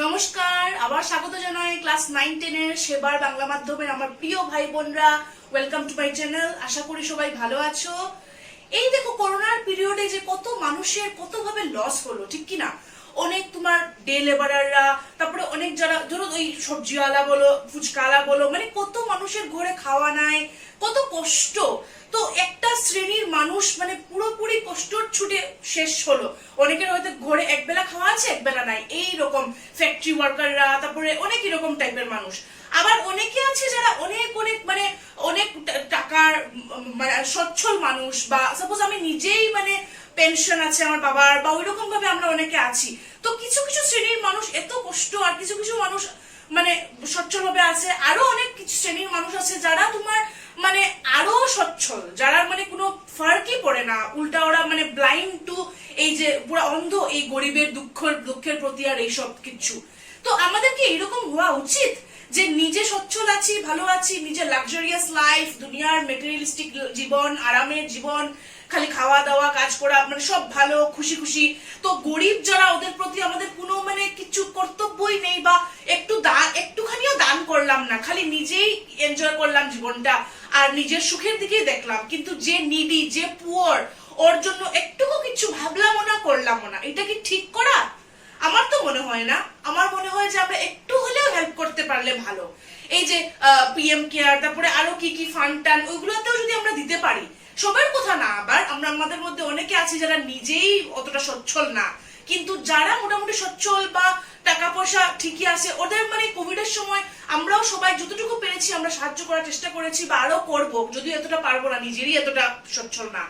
নমস্কার, আবার স্বাগত জানাই ক্লাস 9-10 এর সেবার বাংলা মাধ্যমের আমার প্রিয় ভাই বোনরা। Welcome to my channel. আশা করি সবাই ভালো আছো। এই দেখো, করোনার পিরিয়ডে যে কত মানুষের কতভাবে লস হলো, ঠিক কি না? অনেক তোমার ডে লেবারাররা, তারপরে অনেক যারা ধরো ওই সবজিওয়ালা বলো, ফুচকাওয়ালা বলো, মানে কত মানুষের ঘরে খাওয়া নাই, কত কষ্ট। তো একটা শ্রেণীর মানুষ মানে পুরোপুরি কষ্টর ছুটে শেষ হলো। অনেকের হয়তো ঘরে একবেলা খাওয়া আছে, একবেলা নাই, এই রকম ফ্যাক্টরি ওয়ার্কাররা, তারপরে অনেক এরকম টাইপের মানুষ। আবার অনেকে আছে যারা অনেক অনেক মানে অনেক টাকার মানে সচ্ছল মানুষ, বা সাপোজ আমি নিজেই মানে পেনশন আছে আমার বাবার, বা ওই রকম ভাবে আমরা অনেকে আছি। তো কিছু কিছু শ্রেণীর মানুষ এত কষ্ট, আর কিছু কিছু মানুষ মানে সচ্ছল ভাবে আছে। আরো অনেক কিছু শ্রেণীর মানুষ আছে যারা তোমার মানে আরো সচ্ছল, যারা মানে কোনো ফার্কই পড়ে না, উল্টা ওরা মানে ব্লাইন্ড টু এই যে পুরো অন্ধ এই গরিবের দুঃখের প্রতি আর এইসব কিছু। তো আমাদের কি এরকম হওয়া উচিত যে নিজে সচ্ছল আছি, ভালো আছি, নিজে লাক্সারিয়াস লাইফ, দুনিয়ার মেটেরিয়ালিস্টিক জীবন, আরামের জীবন, খালি খাওয়া দাওয়া কাজ করা, মানে সব ভালো, খুশি খুশি। তো গরিব যারা, ওদের প্রতি আমাদের কোনো মানে কিছু কর্তব্যই নেই, বা একটুখানিও দান করলাম না, খালি নিজেই এনজয় করলাম জীবনটা আর নিজের সুখের দিকেই দেখলাম। কিন্তু যে নিডি, যে পুয়ার, ওর জন্য একটুকু কিছু ভাবলাম না, করলাম না। এটা কি ঠিক করা? আমার তো মনে হয় না। আমার মনে হয় যে আমরা একটু হলেও হেল্প করতে পারলে ভালো। এই যে পিএম কেয়ার, তারপরে আরো কি কি ফান্ড টান, ওইগুলোতেও যদি আমরা দিতে পারি। সবার কথা না, আবার আমাদের মধ্যে অনেকে আছে যারা নিজেই অতটা সচ্ছল না, কিন্তু যারা মোটামুটি সচ্ছল বা টাকা পয়সা ঠিকই আছে, ওদের মানে কোভিড এর সময় আমরাও সবাই যতটুকু পেরেছি আমরা সাহায্য করার চেষ্টা করেছি, বা আরো করবো, যদিও এতটা পারবো না, নিজেরই এতটা সচ্ছল না।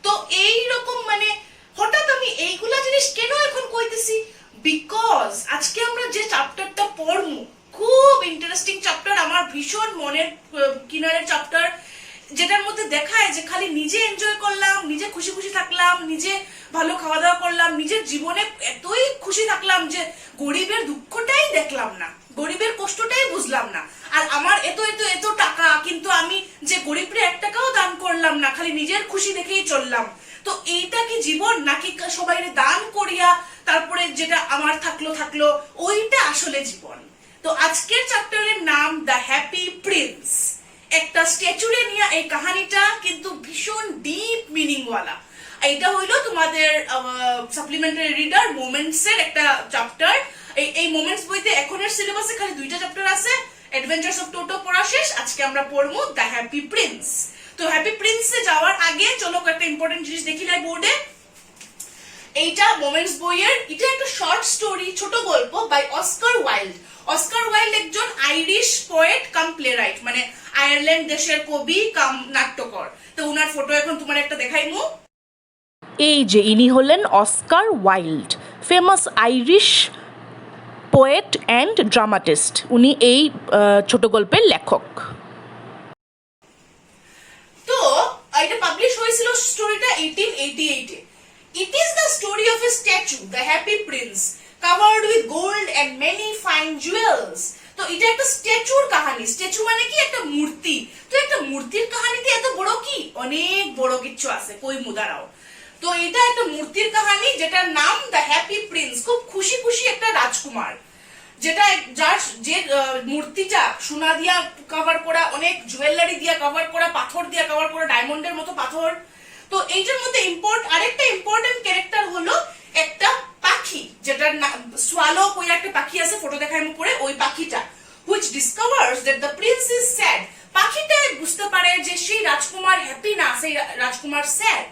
তো এই রকম মানে হঠাৎ আমি এইগুলা জিনিস কেন এখন কইতেছি, বিকজ আজকে আমরা যে চ্যাপ্টারটা পড়বো খুব ইন্টারেস্টিং চ্যাপ্টার, আমার ভীষণ মনের কিনারের চ্যাপ্টার, যেটার মধ্যে দেখায় যে খালি নিজে এনজয় করলাম, নিজে খুশি খুশি থাকলাম, নিজে ভালো খাওয়া দাওয়া করলাম, নিজের জীবনে এতই খুশি থাকলাম যে গরিবের দুঃখটাই দেখলাম না, গরিবের কষ্টটাই বুঝলাম না। আর আমার এত এত এত টাকা, কিন্তু আমি যে গরিবরে 1 টাকাও দান করলাম না, খালি নিজের খুশি দেখেই চললাম। তো এইটা কি জীবন? নাকি সবাই দান করিয়া তারপরে যেটা আমার থাকলো ওইটা আসলে জীবন? তো আজকের চ্যাপ্টারের নাম দ্য হ্যাপি প্রিন্স। একটা স্ট্যাচুরে নিয়ে এই কাহিনীটা, কিন্তু ভীষণ ডিপ মিনিং ওয়ালা। এইটা হইলো তোমাদের সাপ্লিমেন্টারি রিডার মোমেন্টস এর একটা চ্যাপ্টার। এই মোমেন্টস বইতে এখনের সিলেবাসে খালি 2টা চ্যাপ্টার আছে। অ্যাডভেঞ্চারস অফ টোটো পড়া শেষ, আজকে আমরা পড়বো দ্য হ্যাপি প্রিন্স। তো হ্যাপি প্রিন্সে যাওয়ার আগে চলো একটা ইম্পর্টেন্ট জিনিস দেখি নাই বোর্ডে। এইটা মোমেন্টস বইয়ের, এটা একটা শর্ট স্টোরি, ছোট গল্প by Oscar Wilde. Oscar Wilde একজন আইরিশ পোয়েট কাম প্লেরাইট, মানে আয়ারল্যান্ড দেশের কবি কাম নাট্যকর। তো উনার ফটো এখন তোমার একটা দেখাইমু। এই যে ইনি হলেন Oscar Wilde, famous Irish poet and dramatist. উনি এই ছোট গল্পের লেখক। তো এটা পাবলিশ হয়েছিল স্টোরিটা 1888 এ। It is the story of a statue, the happy prince, covered with gold and many fine jewels. তো এটা একটা স্ট্যাচুর কাহিনী। স্ট্যাচু মানে কি? একটা মূর্তি। তো একটা মূর্তির কাহিনীতে এত বড় কি? অনেক বড় কিছু আছে, কই মুদারাও। তো এটা একটা মূর্তির কাহিনী, যেটার নাম দ্য হ্যাপি প্রিন্স। খুব খুশি খুশি একটা রাজকুমার, যেটা যার যে মূর্তিটা সোনা দিয়া কভার করা, অনেক জুয়েলারি দিয়া কভার করা, পাথর দিয়া কভার করা, ডায়মন্ডের মতো পাথর। তো এইটার মধ্যে আরেকটা ইম্পর্টেন্ট ক্যারেক্টার হলো একটা পাখি, যেটার সোয়ালো কই একটা পাখি আছে, ফটো দেখায় পরে ওই পাখিটা, which discovers that the prince is sad. পাখিটা বুঝতে পারে যে সেই রাজকুমার হ্যাপি না, সেই রাজকুমার sad,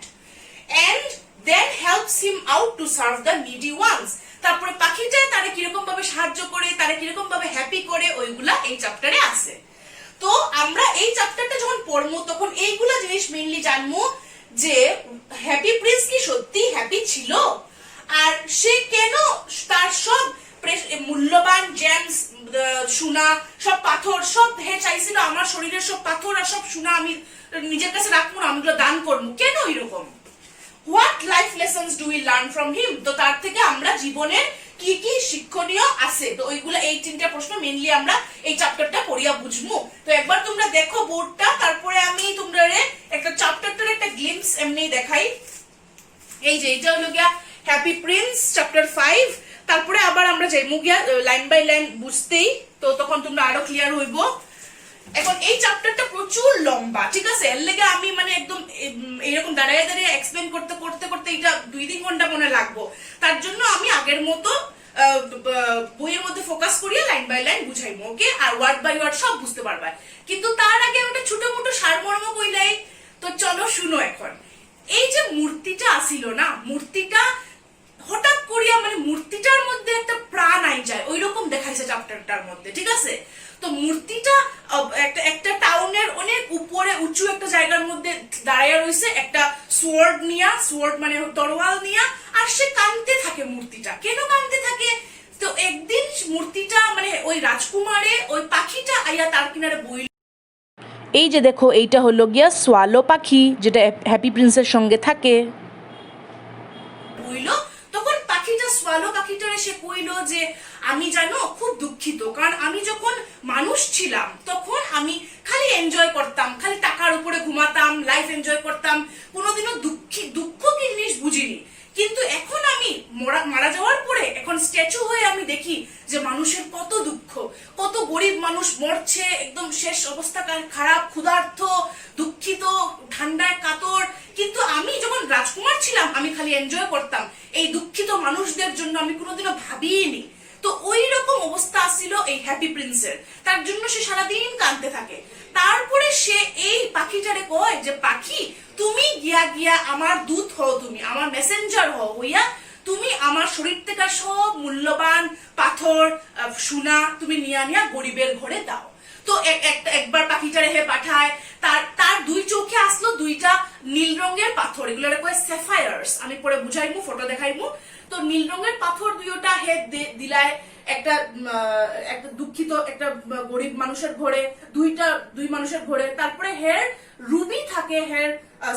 and then helps him out to serve the needy ones. তারপরে পাখিটা তারে কিরকম ভাবে সাহায্য করে, তারে কিরকম ভাবে হ্যাপি করে, ওইগুলা এই চ্যাপ্টারে আছে। তো আমরা এই চ্যাপ্টারটা যখন পড়বো তখন এইগুলা জিনিস মেইনলি জানবো, যে হ্যাপি প্রিন্স কি সত্যি হ্যাপি ছিল, আর সে কেন তার সব মূল্যবান জেমস, সোনা, সব পাথর, সব হে চাইছিল আমার শরীরের সব পাথর আর সব সোনা আমি নিজের কাছে রাখবো না, আমি এগুলো দান করবো, কেন এরকম? What life lessons do we learn from him? তো তার থেকে আমরা জীবনের কি কি শিক্ষণীয় আছে, তো ওইগুলো এই 3টা প্রশ্ন মেইনলি আমরা এই চ্যাপ্টারটা পড়িয়া বুঝবো। তো একবার তোমরা দেখো বোর্ডটা, তারপরে আমি তোমরা একটা চ্যাপ্টারটার একটা গ্লিম্পস এমনি দেখাই। এই যে এটা হলো গিয়া হ্যাপি প্রিন্স চ্যাপ্টার 5, তারপরে আবার আমরা যাইমু গিয়া লাইন বাই লাইন বুঝতেই, তো তখন তোমরা আরো ক্লিয়ার হইব। এখন এই চ্যাপ্টারটা প্রচুর লম্বা, ঠিক আছে, এর লেগে আমি মানে একদম এইরকম দাঁড়ায় দাঁড়িয়ে এক্সপ্লেন করতে করতে করতে এটা 2-3 ঘন্টা মনে লাগবো। তার জন্য আমি আগের মতো বইয়ের মধ্যে ফোকাস করিয়া লাইন বাই লাইন বুঝাইবো, ওকে, আর ওয়ার্ড বাই ওয়ার্ড সব বুঝতে পারবা। কিন্তু তার আগে ওটা ছোট মোটো সারমর্ম কইলাই। তো চলো শুনো। এখন এই যে মূর্তিটা আসিল না, মূর্তিটা হঠাৎ করিয়া মানে মূর্তিটার মধ্যে একটা প্রাণ আই যায়, ওই রকম দেখাইছে চ্যাপ্টারটার মধ্যে, ঠিক আছে। তো মূর্তিটা একটা টাউনের অনেক উপরে উঁচু একটা জায়গার মধ্যে দাঁড়ায় রয়েছে, একটা সোয়ার্ড নিয়া, সোয়ার্ড মানে তরোয়াল নিয়া, আর সে কাঁদতে থাকে। মূর্তিটা কেন কাঁদতে থাকে? তো একদিন মূর্তিটা মানে ওই রাজকুমারে ওই পাখিটা আইয়া তার কিনারে বইল। এই যে দেখো, এইটা হলো গিয়া সোয়ালো পাখি, যেটা হ্যাপি প্রিন্সের সঙ্গে থাকে। তখন পাখিটা সোয়ালো পাখিটারে সে কইল যে আমি জানো খুব দুঃখিত, কারণ আমি যখন মানুষ ছিলাম তখন আমি খালি এনজয় করতাম, খালি টাকার উপরে ঘুমাতাম, লাইফ এনজয় করতাম, কোনোদিনও দুঃখ কি জিনিস বুঝিনি। কিন্তু এখন আমি মারা যাওয়ার পরে এখন স্ট্যাচু হয়ে আমি দেখি যে মানুষের কত দুঃখ, কত গরিব মানুষ মরছে, একদম শেষ অবস্থা খারাপ, ক্ষুধার্ত, দুঃখিত, ঠান্ডায় কাতর। কিন্তু আমি যখন রাজকুমার ছিলাম আমি খালি এনজয় করতাম, এই দুঃখিত মানুষদের জন্য আমি কোনোদিনও ভাবিনি। তো ওই রকম অবস্থা ছিল এই হ্যাপি প্রিন্সের, তার জন্য সে সারাদিন কাঁদতে থাকে। তারপরে সে এই পাখিটারে কয় যে পাখি তুমি গিয়া গিয়া আমার দূত হও, তুমি আমার মেসেঞ্জার হও, হইয়া তুমি আমার শরীর থেকে সব মূল্যবান পাথর সোনা তুমি নিয়া নিয়া গরিবের ঘরে দাও। তো একবার পাখিটারে হে পাঠায়, তার 2 চোখে আসলো 2টা নীল রঙের পাথর, এগুলোরে কয় স্যাফায়ার্স, আমি পরে বুঝাইমু, ফটো দেখাইমু। তো নীল রঙের পাথর 2টা হে দিলায় একটা দুঃখিত একটা গরিব মানুষের ঘরে, 2 মানুষের ঘরে। তারপরে হের রুবি থাকে হের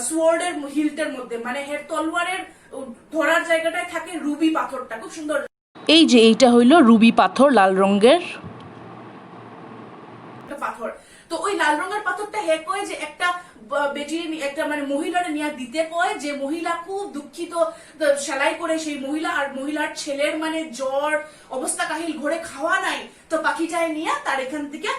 সোয়ার্ডের হিলটের মধ্যে, মানে হের তলোয়ারের ধরার জায়গাটায় থাকে রুবি পাথরটা, খুব সুন্দর। এই যে এইটা হইলো রুবি পাথর, লাল রঙের পাথর। তো ওই লাল রঙের পাথরটা হে কয় যে একটা বেটির একটা মানে মহিলারে নিয়ে দিতে কয়, যে মহিলা খুব দুঃখিত, সেলাই করে সেই মহিলা আর মহিলার ছেলের মানে জ্বর অবস্থা কাহিল, ঘরে খাওয়া নাই। তো পাখিটায় নিয়ে তার এখান থেকে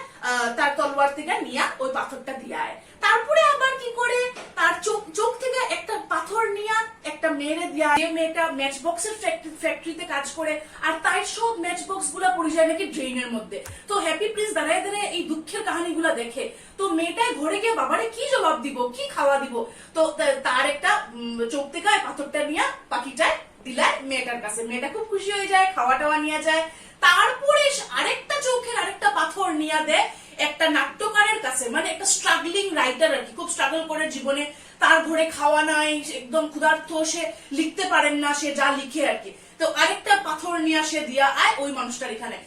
তার তলোয়ার থেকে নিয়ে ওই পাথরটা দিয়ায়। তারপরে আবার কি করে তার চোখ থেকে একটা পাথর নিয়ে একটা মেয়েরে দিয়া, যে মেয়েটা ম্যাচ বক্সের ফ্যাক্টরিতে কাজ করে, আর তাই সব ম্যাচ বক্স গুলা পড়ে যায় নাকি ড্রেনের মধ্যে। তো হ্যাপি প্রিন্স দাঁড়ায় দাঁড়ায় এই দুঃখের কাহিনীগুলা দেখে। তো মেয়েটাই ঘরে গিয়ে বাবারে কি জবাব দিব, কি খাওয়া দিব। তো তার একটা চোখ থেকে পাথরটা নিয়ে পাখিটায় দিলায় মেয়েটার কাছে, মেয়েটা খুব খুশি হয়ে যায়, খাওয়া টাওয়া নিয়ে যায়। তারপরে আরেকটা চোখের আরেকটা পাথর নিয়ে দেয় একটা নাট্যকারের কাছে, মানে একটা স্ট্রাগলিং রাইটার আর কি, খুব স্ট্রাগল করে জীবনে, তার ঘরে খাওয়া নাই, একদম ক্ষুধার্ত, সে লিখতে পারেন না, সে যা লিখে আর কি। তো আরেকটা পাথর নিয়ে সে দিয়া আয় ওই মানুষটার এখানে।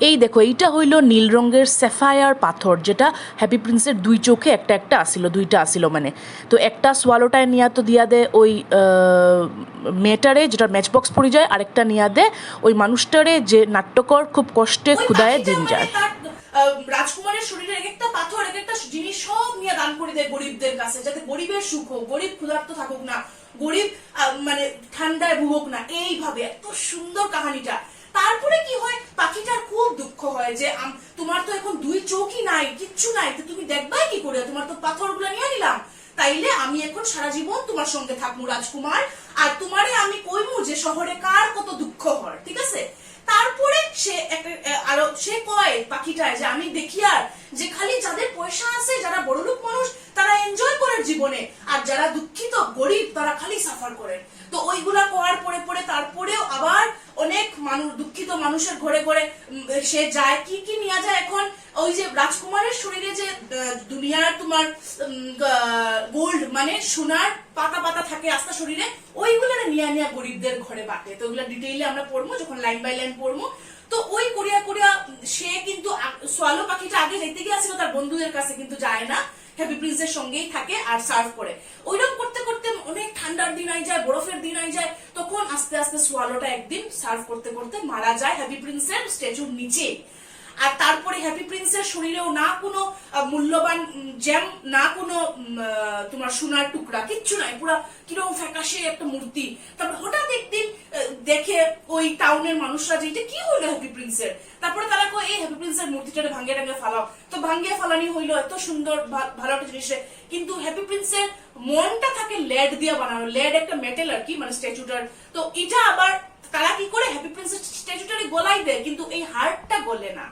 এই দেখো, এইটা হইল নীল রঙের স্যাফায়ার পাথর, যেটা হ্যাপি প্রিন্সের 2 চোখে একটা আসিল, 2টা আসিল মানে। তো একটা সোয়ালোটায় নিয়া তো দিয়া দে ওই মেয়েটারে, যেটা ম্যাচ বক্স পড়ে যায়, আরেকটা নিয়া দে ওই মানুষটারে যে নাট্যকর খুব কষ্টে ক্ষুদায় দিন যায়। রাজকুমারের শরীরে একটা পাথর একটা জিনিস সব নিয়ে দান করে দেয় গরিবদের কাছে, যাতে গরিবের সুখ হোক, গরিব ক্ষুধার্ত থাকুক না, গরিব মানে ঠান্ডায় ভুগুক না, এইভাবে। এত সুন্দর কাহিনীটা। তারপরে কি হয়, পাখিটার খুব দুঃখ হয় যে তোমার তো এখন 2 চোখই নাই, কিচ্ছু নাই, তো তুমি দেখবাই কি করে, তোমার তো পাথরগুলো নিয়ে নিলাম, তাইলে আমি এখন সারা জীবন তোমার সঙ্গে থাকবো রাজকুমার, আর তোমারে আমি কইমু যে শহরে কার কত দুঃখ হয়, ঠিক আছে। তারপরে সে কয় পাখিটায় যে আমি দেখি আর যে খালি যাদের পয়সা আছে, যারা বড়লোক মানুষ, তারা এনজয় করে জীবনে, আর যারা দুঃখিত গরিব তারা খালি সাফার করে। তো ওইগুলা করার পরে পরে তারপরেও আবার অনেক মানুষ, দুঃখিত মানুষের ঘরে ঘরে সে যায়। কি কি নিয়ে যায় এখন, ওই যে রাজকুমারের শরীরে যে দুনিয়ার তোমার গোল্ড মানে সোনার পাতা পাতা থাকে আস্তা শরীরে, ওইগুলো নিয়ে নিয়ে গরিবদের ঘরে বাটে। তো ওইগুলো ডিটেইলে আমরা পড়বো যখন লাইন বাই লাইন পড়বো। তো ওই করিয়া করিয়া সে কিন্তু সোয়ালো পাখিটা আগে যেতে গিয়েছিল তার বন্ধুদের কাছে, কিন্তু যায় না, হ্যাপি প্রিন্সের সঙ্গেই থাকে আর সার্ভ করে। ওইরকম করতে করতে অনেক ঠান্ডার দিন আই যায়, বরফের দিন আই যায়, তখন আস্তে আস্তে সোয়ালোটা একদিন সার্ভ করতে করতে মারা যায় হ্যাপি প্রিন্সের স্ট্যাচুর নিচে। আর তারপরে হ্যাপি প্রিন্সের শরীরেও না কোনো মূল্যবান জ্যাম, না কোনো তোমার সোনার টুকরা, কিচ্ছু নাই, পুরো কিরকম ফ্যাকাশে একটা মূর্তি। তারপর হঠাৎ একদিন দেখে ওই টাউনের মানুষরা যে এটা কি হইলো হ্যাপি প্রিন্সের, তারপরে তারা কয় এই হ্যাপি প্রিন্সের মূর্তিটাকে ভাঙ্গে টাঙ্গে ফালাও। তো ভাঙ্গে ফালানি হইলো, এত সুন্দর ভালো একটা জিনিসে, কিন্তু হ্যাপি প্রিন্সের মনটা থাকে লেড দিয়ে বানানো, লেড একটা মেটেল আর কি, মানে স্ট্যাচুটার। তো এটা আবার তারা কি করে হ্যাপি প্রিন্সের স্ট্যাচুটারে গলাই দেয়, কিন্তু এই হার্টটা গলে না।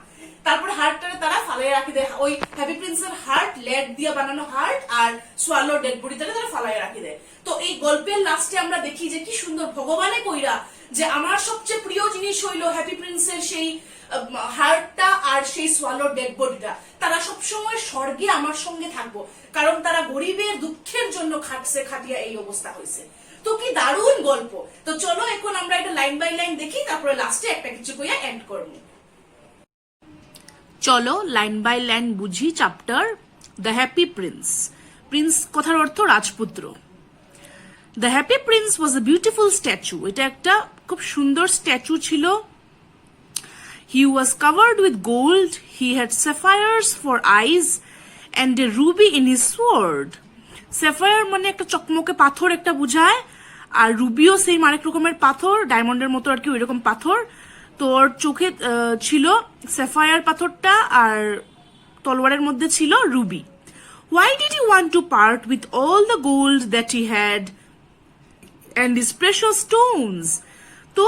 তারপরে হার্টটারে তারা ফালাই রাখি দেয়, ওই হ্যাপি প্রিন্সের হার্ট, লেড দিয়ে বানানো হার্ট আর সোয়ালো ডেড বডিটাকে তারা ফালাই রাখি দেয়। তো এই গল্পের লাস্টে আমরা দেখি যে কি সুন্দর ভগবানে কইরা যে আমার সবচেয়ে প্রিয় জিনিস হইলো হ্যাপি প্রিন্সের সেই হার্টটা আর সেই সোয়ালো ডেড বডিটা। তারা সবসময় স্বর্গে আমার সঙ্গে থাকবো, কারণ তারা গরিবের দুঃখের জন্য খাটছে, খাটিয়া এই অবস্থা হয়েছে। তো কি দারুণ গল্প। তো চলো এখন আমরা এটা লাইন বাই লাইন দেখি, তারপরে লাস্টে একটা কিছু কইয়া এন্ড করবো। চলো লাইন বাই লাইন বুঝি chapter the happy prince. Prince কথার অর্থ রাজপুত্র। The happy prince was a beautiful statue. এটা একটা খুব সুন্দর স্ট্যাচু ছিল। He was covered with gold, he had sapphires for eyes and a ruby in his sword. Sapphire মানে একটা চকমকে পাথর একটা বুঝায়, আর রুবিও সেম আরেক রকমের পাথর, ডায়মন্ডের মতো আর কি ওই রকম পাথর। তোর চোখে ছিল স্যাফায়ার পাথরটা, আর তলোয়ারের মধ্যে ছিল Ruby. Why did he want to part with all the gold that he had and his precious stones? তো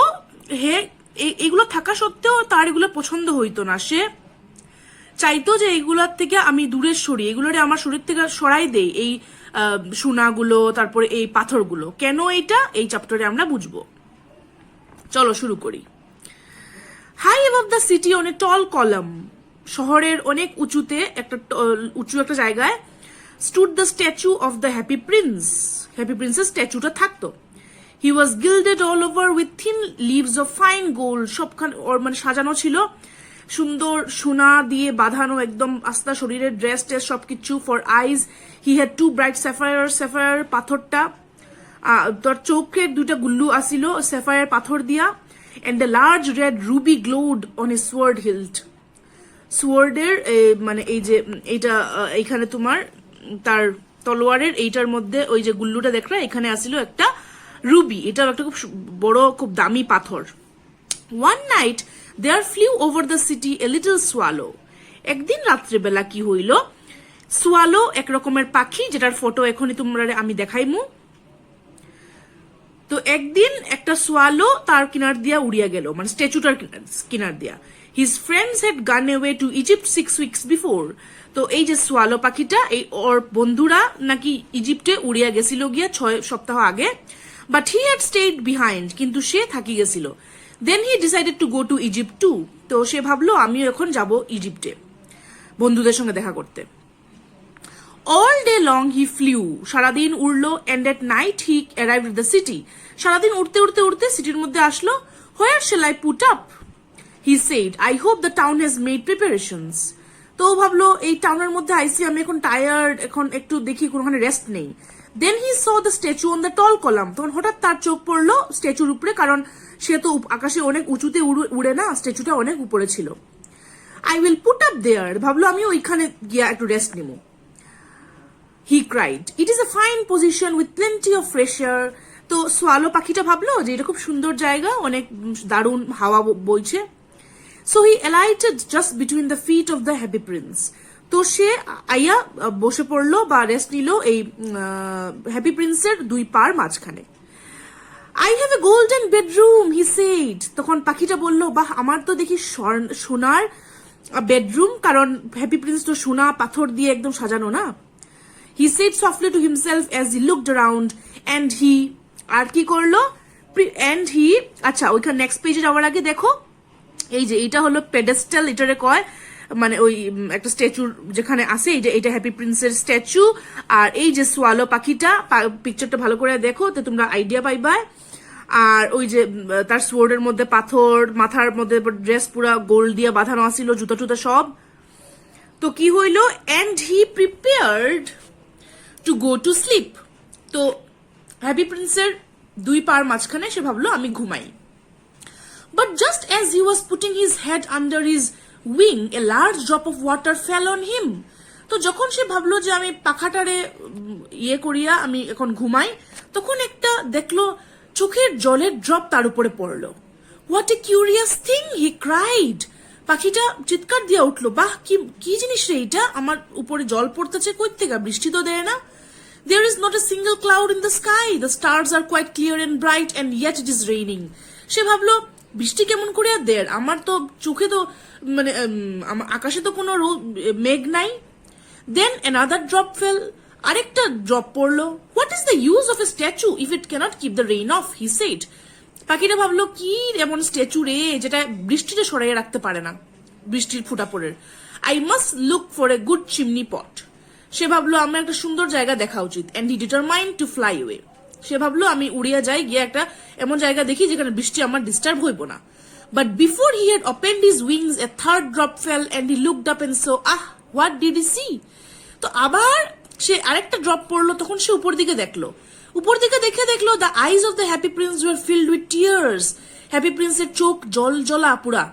হে এগুলো থাকা সত্ত্বেও তার এগুলো পছন্দ হইতো না। সে চাইতো যে এইগুলোর থেকে আমি দূরে সরি, এগুলোরে আমার শরীর থেকে সরাই দেই, এই সোনাগুলো, তারপরে এই পাথরগুলো। কেন এইটা এই চ্যাপ্টারে আমরা বুঝবো। চলো শুরু করি। High above the city on a tall column, শহরের অনেক উঁচুতে উঁচু একটা জায়গায়, stood the statue of the happy prince. Happy প্রিন্সের স্ট্যাচুটা থাকতো। He was gilded all over with thin leaves of fine gold. সবখানে ওর মানে সাজানো ছিল সুন্দর সোনা দিয়ে বাঁধানো, একদম আস্তা শরীরের ড্রেস টেস সবকিছু। For eyes he had to bright sapphire. Sapphire পাথরটা, তোর চোখের দুইটা গুল্লু আসিল স্যাফায়ার পাথর দিয়া। and a large red ruby glowed on his sword hilt. সোয়ার্ডের মানে এই যে এইটা এইখানে তোমার তার তলোয়ারের এইটার মধ্যে ওই যে গুল্লুটা দেখলে এখানে আসিল একটা রুবি, এটাও একটা খুব বড় খুব দামি পাথর। One night there flew over the city a little swallow. একদিন রাত্রিবেলা কি হইল, সোয়ালো এক রকমের পাখি, যেটার ফটো এখনই তোমরা আমি দেখাইমু। তো একদিন একটা সোয়ালো তার কিনার দিয়া উড়িয়া গেল, মানে স্ট্যাচুটার কিনার দিয়া। হিজ ফ্রেন্ডস হ্যাড গান away two Egypt 6 weeks before. তো এই যে সোয়ালো পাখিটা, এই ওর বন্ধুরা নাকি ইজিপ্টে উড়িয়া গেছিল গিয়া 6 সপ্তাহ আগে। But he had stayed behind, কিন্তু সে থাকি গেছিল। Then he decided to go to Egypt too. তো সে ভাবলো আমিও এখন যাব ইজিপ্টে বন্ধুদের সঙ্গে দেখা করতে। All day long he flew, সারাদিন উড়লো, and at night he arrived at the city. সারাদিন উড়তে উড়তে উড়তে সিটির মধ্যে আসলো। Where shall I put up? He said, I hope the town has made preparations. তো ভাবলো এই টাউনের মধ্যে আইসি, আমি এখন টায়ার্ড, এখন একটু দেখি কোনখানে রেস্ট নেই। Then he saw the statue on the tall column. তখন হঠাৎ তার চোখ পড়লো স্ট্যাচুর উপরে, কারণ সে তো আকাশে অনেক উঁচুতে উড়ে না, স্ট্যাচুটা অনেক উপরে ছিল। I will put up there. ভাবলো আমি ওইখানে গিয়া একটু রেস্ট নিব। He cried, it is a fine position with plenty of fresh air. তো সোয়ালো পাখিটা ভাবলো যে এটা খুব সুন্দর জায়গা, অনেক দারুণ হাওয়া বইছে। So he alighted just between the feet of the happy prince. তো সে আইয়া বসে পড়লো বা রেস্ট নিল এই হ্যাপি প্রিন্সের দুই পার মাঝখানে। I have a golden bedroom, he said. তখন পাখিটা বললো, বাহ, আমার তো দেখি সোনার বেডরুম, কারণ হ্যাপি প্রিন্স তো সোনা পাথর দিয়ে একদম সাজানো না। He said softly to himself as he looked around, and he আর কি করলো, and he আচ্ছা ওইখানে নেক্সট পেজে যাওয়ার আগে দেখো এই যে এইটা হলো পেডেস্টাল, এটারে কয় মানে ওই একটা স্ট্যাচুর যেখানে আছে, এই যে এটা হ্যাপি প্রিন্সের স্ট্যাচু। আর এই যে সোয়ালো পাখিটা, পিকচারটা ভালো করে দেখো তো তোমরা আইডিয়া পাইবা। আর ওই যে তার সোয়ার্ডের মধ্যে পাথর, মাথার মধ্যে ড্রেস পুরা গোল্ড দিয়ে বাঁধানো আছিল, জুতা টুতা সব। তো কি হইলো, and he prepared to go to sleep. তো হ্যাপি প্রিন্সের দুই পার মাঝখানে সে ভাবলো আমি ঘুমাই। But just as he was putting his head under his wing a large drop of water fell on him. তো যখন সে ভাবলো যে আমি পাখাটারে ইয়ে করিয়া আমি এখন ঘুমাই, তখন একটা দেখলো চোখের জলের ড্রপ তার উপরে পড়লো। What a curious thing, he cried. পাখিটা চিৎকার দিয়া উঠলো, বাহ কি কি জিনিস রে এটা, আমার উপরে জল পড়তেছে কই থেকে, বৃষ্টি তো দেয় না। There is not a single cloud in the sky. The stars are quite clear and bright and yet it is raining. সে ভাবলো বৃষ্টি কেমন করে আর দেয়, আমার তো চোখে তো মানে আকাশে তো কোনো মেঘ নাই। Then another drop fell. আরেকটা ড্রপ পড়লো। What is the use of a statue if it cannot keep the rain off, he said. পাখিটা ভাবলো কি এমন স্ট্যাচু রে যেটা বৃষ্টিটা সরাইয়ে রাখতে পারে না, বৃষ্টির ফুটা পড়ে। I must look for a good chimney pot. সে ভাবলো আমার একটা সুন্দর জায়গা দেখা উচিত। And he determined to fly away. সে ভাবলো আমি উড়িয়া যাই, গিয়ে একটা এমন জায়গা দেখি যেখানে বৃষ্টি আমার ডিস্টার্ব হইব না। But before he had opened his wings, a third drop fell and he looked up and saw, what did he see? তো আবার সে আরেকটা ড্রপ পড়লো, তখন সে উপর দিকে দেখলো। উপর দিকে দেখলো the eyes of the happy prince were filled with tears. Happy প্রিন্সের চোখ জল জলা পুরা।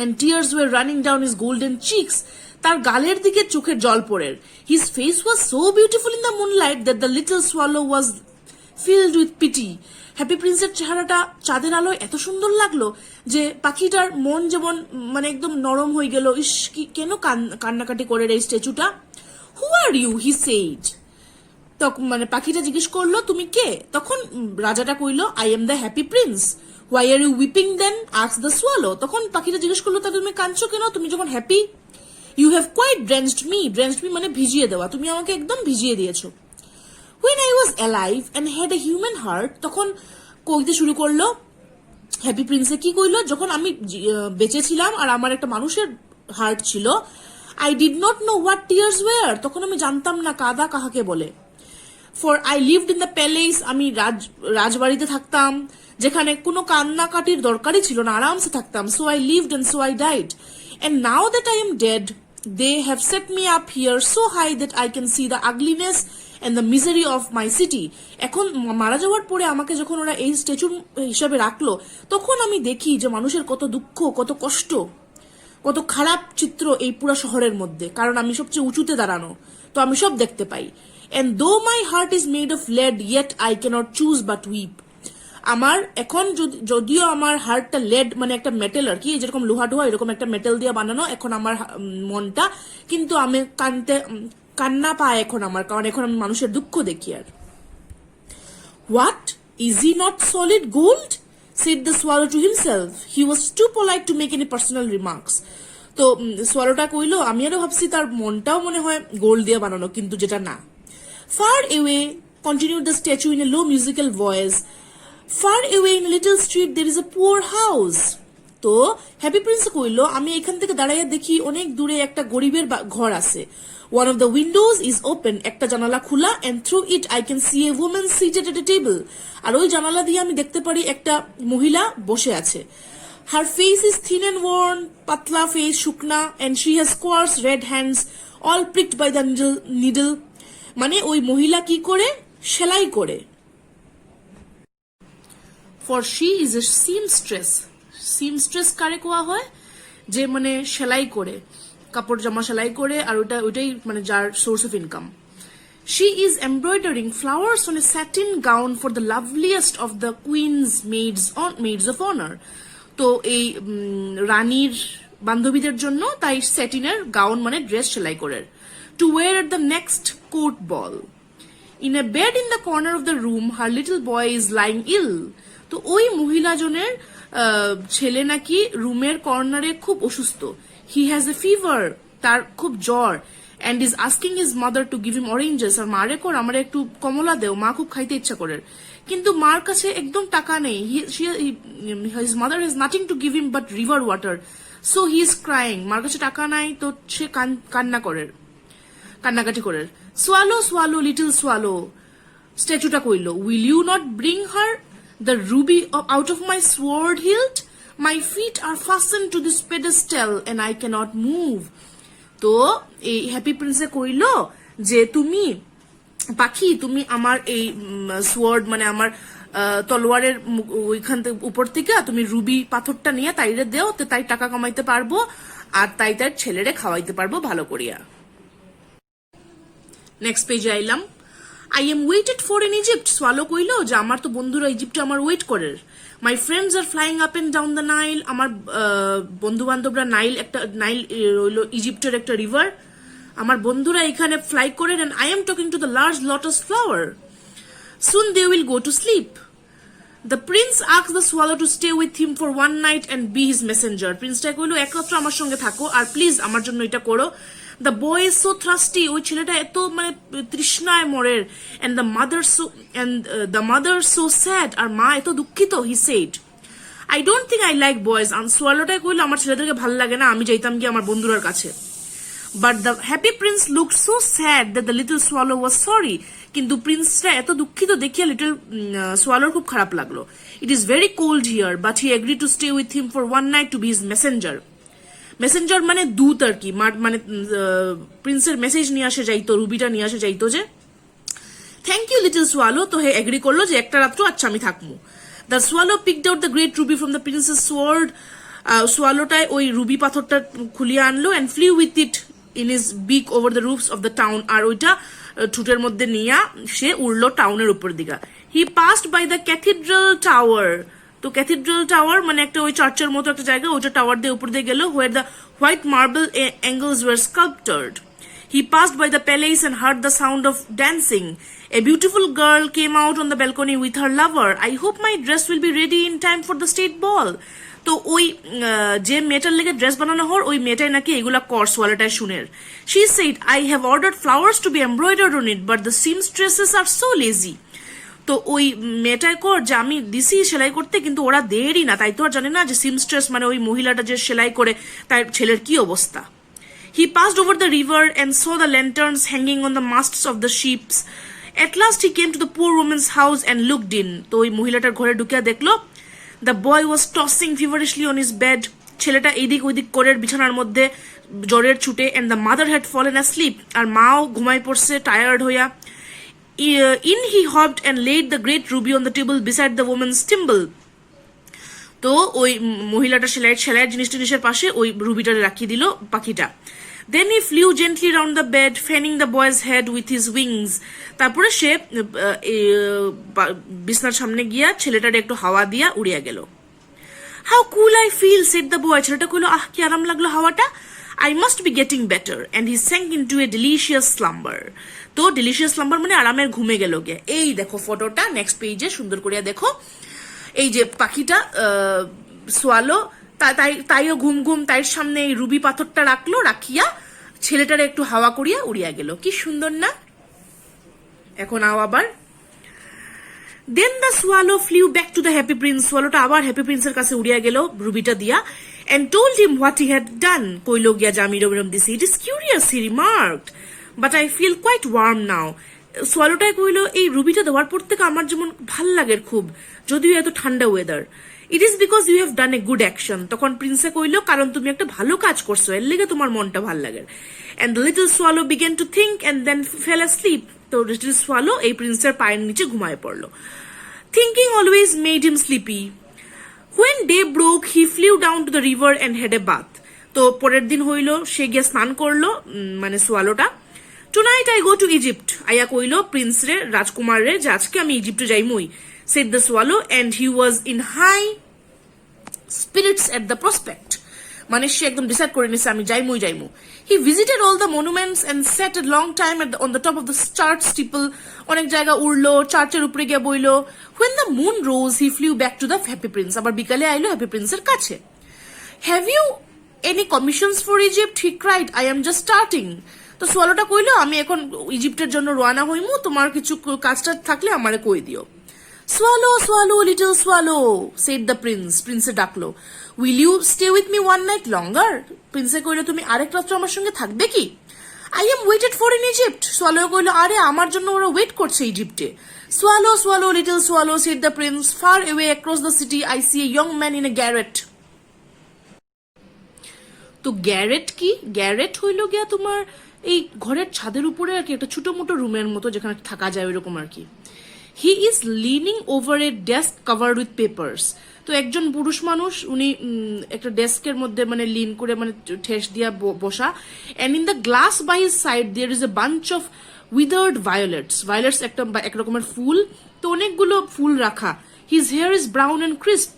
And tears were running down his golden cheeks. তার গালের দিকে চোখের জল পড়ে। His face was so beautiful in the moonlight that the little swallow was filled with pity. Happy প্রিন্সের চেহারাটা চাঁদের আলোয় এত সুন্দর লাগলো যে পাখিটার মন যেমন মানে একদম নরম হয়ে গেল। ইস কি কেন কান্নাকাটি করে এই স্ট্যাচুটা। Who are you? he said. তখন মানে পাখিটা জিজ্ঞেস করলো তুমি কে। তখন রাজাটা কইলো I am the happy prince. Why are you weeping then? asked the swallow. তখন পাখিটা জিজ্ঞেস করলো তা তুমি কাঁদছো কেন, তুমি যখন happy. You have quite drenched me. Drenched me মানে ভিজিয়ে দেওয়া, তুমি আমাকে একদম ভিজিয়ে দিয়েছো। When I was alive and had a human heart, তখন কইতে শুরু করলো হ্যাপি প্রিন্সে কি কইলো, যখন আমি বেঁচে ছিলাম আর আমার একটা মানুষের হার্ট ছিল, I did not know what tears were. তখন আমি জানতাম না কাদা কাহাকে বলে। For I lived in the palace. আমি রাজবাড়িতে থাকতাম যেখানে কোনো কান্নাকাটির দরকারই ছিল না, আরামসে থাকতাম। So I lived and so I died. And now that I am dead, they have set me up here so high that I can see the ugliness and the misery of my city. এখন মারা যাওয়ার পরে আমাকে যখন ওরা এই statue হিসাবে রাখলো, তখন আমি দেখি যে মানুষের কত দুঃখ, কত কষ্ট, কত খারাপ চিত্র এই পুরো শহরের মধ্যে, কারণ আমি সবচেয়ে উঁচুতে দাঁড়ানো, তো আমি সব দেখতে পাই। And though my heart is made of lead, yet I cannot choose but weep. আমার এখন যদিও আমার হার্টটা লেড মানে একটা মেটেল আর কি, যেরকম লোহা টোহা এরকম একটা মেটেল দিয়ে বানানো এখন আমার মনটা, কিন্তু আমি কান্না পায় এখন আমার, কারণ এখন আমি মানুষের দুঃখ দেখি। আর What? Is he not solid gold? said the swallow to himself. He was too polite to make any personal remarks. তো সোয়ালোটা কইলো আমি আরো ভাবছি তার মনটাও মনে হয় গোল্ড দিয়ে বানানো, কিন্তু যেটা না। Far away, continued the statue in a low musical voice, far away in a little street there is a poor house. তো হ্যাপি প্রিন্স কইলো আমি এখান থেকে দাঁড়াইয়া দেখি অনেক দূরে একটা গরিবের ঘর আছে। One of the windows is open, একটা জানালা খোলা, and through it I can see a woman seated at a table. আর ওই জানালা দিয়ে আমি দেখতে পারি একটা মহিলা বসে আছে। Her face is thin and worn, পাতলা face, শুকনা, and she has coarse red hands, all pricked by the needle. মানে ওই মহিলা কি করে, সেলাই করে। For she is a seamstress. Seamstress কারে কোয়া হয়, যে মানে সেলাই করে, কাপড় জামা সেলাই করে, আর ওইটাই মানে যার source of income. She is embroidering flowers on a satin gown for the loveliest of the queen's maids of honor. তো এই রানীর বান্ধবীদের জন্য তাই স্যাটিনের গাউন মানে ড্রেস সেলাই করে, to wear at the next court ball. In a bed in the corner of the room, her little boy is lying ill. তো ওই মহিলাজনের ছেলে নাকি রুমের কর্নারে খুব অসুস্থ। He has a fever, তার খুব জ্বর, and is asking his mother to give him oranges. আর মারে কর আমার একটু কমলা দেও, মা খুব খাইতে ইচ্ছা করে, কিন্তু মার কাছে একদম টাকা নেই। His mother has nothing to give him but river water, so he is crying. মার কাছে টাকা নাই, তো সে কান্নাকাটি করে। Swallow, swallow, little swallow, স্ট্যাচুটা কইল, will you not bring her the ruby out of my sword hilt? My feet are fastened to this pedestal and I cannot move. তো এই হ্যাপি প্রিন্সে কইল যে তুমি পাখি, তুমি আমার এই সোয়ার্ড মানে আমার তলোয়ারের ওইখান থেকে উপর থেকে তুমি রুবি পাথরটা নিয়ে তাইরে দেও, তো তাই টাকা কামাইতে পারবো আর তাই তার ছেলেরে খাওয়াইতে পারবো ভালো করিয়া। নেক্সট পেজে আইলাম। I am waited for in Egypt. Swallow কইল যে আমার তো বন্ধুরা ইজিপ্টে আমার ওয়েট করে। My friends are flying up and down the Nile. আমার বন্ধু বান্ধবরা নাইল হইল ইজিপ্টের একটা রিভার, আমার বন্ধুরা এখানে ফ্লাই করেন। And I am talking to the large lotus flower. Soon they will go to sleep. The prince asked the swallow to stay with him for one night and be his messenger. প্রিন্সটা কইলো এক রাত্র আমার সঙ্গে থাকো আর please আমার জন্য এটা করো। The boy is so thirsty, ওই ছেলেটা এত মানে তৃষ্ণায় মরের। And the mother so sad, আর মা এত দুঃখিত। He said, I don't think I like boys. আর সোয়ালোটাই কইলো আমার ছেলেদেরকে ভাল লাগে না, আমি যাইতাম কি আমার বন্ধুরার কাছে। But the happy prince looked so sad that the little swallow was sorry. কিন্তু প্রিন্সটা এত দুঃখিত দেখিয়া লিটল সোয়ালোর খুব খারাপ লাগলো। It is very cold here but he agree to stay with him for one night to be his messenger. Messenger মানে দূত আর কি, মানে প্রিন্সের মেসেজ নিয়ে আসে যাইতো, রুবিটা নিয়ে আসে যাইতো যে। Thank you little swallow. তো হে এগ্রি করলো যে একটা রাত্র আচ্ছা আমি থাকবো। The swallow picked out the great ruby from the prince's sword. সোয়ালোটায় ওই রুবি পাথরটা খুলিয়ে আনলো and flew with it in his beak over the roofs of the town। আর ওইটা ঠুটের মধ্যে নিয়ে সে উড়লো টাউনের উপর দিকে। He passed by the cathedral tower. তো ক্যাথিড্রাল টাওয়ার মানে একটা ওই চার্চের মতো একটা জায়গা, ওইটা টাওয়ার দিয়ে উপর দিয়ে গেল, where the white marble angles were sculptured. He passed by the palace and heard the sound of dancing. A beautiful girl came out on the balcony with her lover. I hope my dress will be ready in time for the state ball. তো ওই যে মেয়েটার লেগে dress বানানো হর ওই মেয়েটাই নাকি এগুলা কর সোয়ালোটায় শুনের। She said, I have ordered flowers to be embroidered on it, but the seamstresses are so lazy. তো ওই মেয়েটাই কর যে আমি দিছি সেলাই করতে, কিন্তু ওরা দেরি না, তাই তো আর জানে না যে সিমস্ট্রেস মানে ওই মহিলাটা যে সেলাই করে তার ছেলের কি অবস্থা। He passed over the river and saw the lanterns hanging on the masts of the ships. At last he came to the poor woman's house and looked in. তো ওই মহিলাটার ঘরে ঢুকিয়া দেখলো the boy was tossing feverishly on his bed. ছেলেটা এইদিক ওইদিক করে বিছানার মধ্যে জ্বরের ছুটে। and the mother had fallen asleep, আর মাও ঘুমাই পড়ছে টায়ার্ড হইয়া। in he hopped and laid the great ruby on the table beside the woman's thimble. তো ওই মহিলাটা সেলাইয়ের জিনিসের পাশে ওই রুবিটা রাখিয়ে দিল পাখিটা। Then he flew gently round the bed, fanning the boy's head with his wings. তারপরে সে বিছনার সামনে গিয়া ছেলেটার একটু হাওয়া দিয়া উড়িয়া গেল। How cool I feel, said the boy. ছেলেটা কইলো আহ কি আরাম লাগলো হাওয়াটা। I must be getting better. And he sank into a delicious slumber. তো delicious slumber মানে আরামের ঘুমে গেল গে। এই দেখো ফটোটা নেক্সট পেজে সুন্দর করিয়া দেখো। এই যে পাখিটা সোয়ালো তাইও ঘুম ঘুম তাইর সামনে এই রুবি পাথরটা রাখলো, রাখিয়া ছেলেটার একটু হাওয়া করিয়া উড়িয়া গেল। কি সুন্দর না। এখন আবার then the swallow flew back to the happy prince. সোয়ালোটা আবার হ্যাপি প্রিন্সের কাছে উড়িয়া গেল রুবিটা দিয়া। and told him what he had done. কইলো গিয়া যে আমি এরকম দিছি। It is curious, he remarked, but I feel quite warm now. সোয়ালোটাই কইলো এই রুবিটা দেওয়ার পর থেকে আমার যেমন ভাল লাগে খুব, যদিও এত ঠান্ডা weather. It is because you have done a good action. তখন প্রিন্সে কইলো কারণ তুমি একটা ভালো কাজ করছো, এর লেগে তোমার মনটা ভাল লাগে। and the little swallow began to think and then fell asleep. তো লিটল সোয়ালো এই প্রিন্সের পায়ের নিচে ঘুমায় পড়লো। Thinking always made him sleepy. When day broke, he flew down to the river and had a bath. তো পরের দিন হইলো সে গিয়ে স্নান করলো, মানে সোয়ালোটা। Tonight I go to Egypt. আয়া কইলো প্রিন্স রে, রাজকুমার রে, যে আজকে আমি ইজিপ্টে যাইমুই, said the swallow, and he was in high spirits at the prospect. মানে সে একদম ডিসাইড করে নিছে আমি যাইমু। He visited all the monuments and sat a long time on the top of the church steeple. অনেক জায়গা উড়লো, চার্চের উপরে গিয়ে বইলো। When the moon rose, he flew back to the happy prince. আবার বিকালে আইলো হ্যাপি প্রিন্সের কাছে। Have you any commissions for Egypt? He cried. I am just starting. তো সোয়ালোটা কইলো আমি এখন ইজিপ্টের জন্য রওনা হইমু, তোমার কিছু কাজটা থাকলে আমারে কই দিও। Swallow, swallow, little swallow, said the prince. প্রিন্সে ডাকলো। Will you stay with me one night longer? প্রিন্সে কইলো তুমি আরেক রাত্র আমার সঙ্গে থাকবে কি? I am waited for in Egypt. Swallow কইলো আরে আমার জন্য ওরা ওয়েট করছে ইজিপ্টে। Swallow, swallow, little swallow, said the prince. Far away across the city I see a young man in a garret. তো গ্যারেট কি? গ্যারেট হইলো গিয়া তোমার এই ঘরের ছাদের উপরে আর কি একটা ছোট মোটো রুমের মতো যেখানে থাকা যায় ওইরকম আর কি। He is lining over a desk covered with papers. তো একজন পুরুষ মানুষ, উনি একটা ডেস্কের মধ্যে মানে লিন করে মানে ঠেস দিয়া বসা, and in the glass by his side there is a bunch of withered violets. Violets একটা এক রকমের ফুল, তো অনেকগুলো ফুল রাখা। His hair is brown and crisp,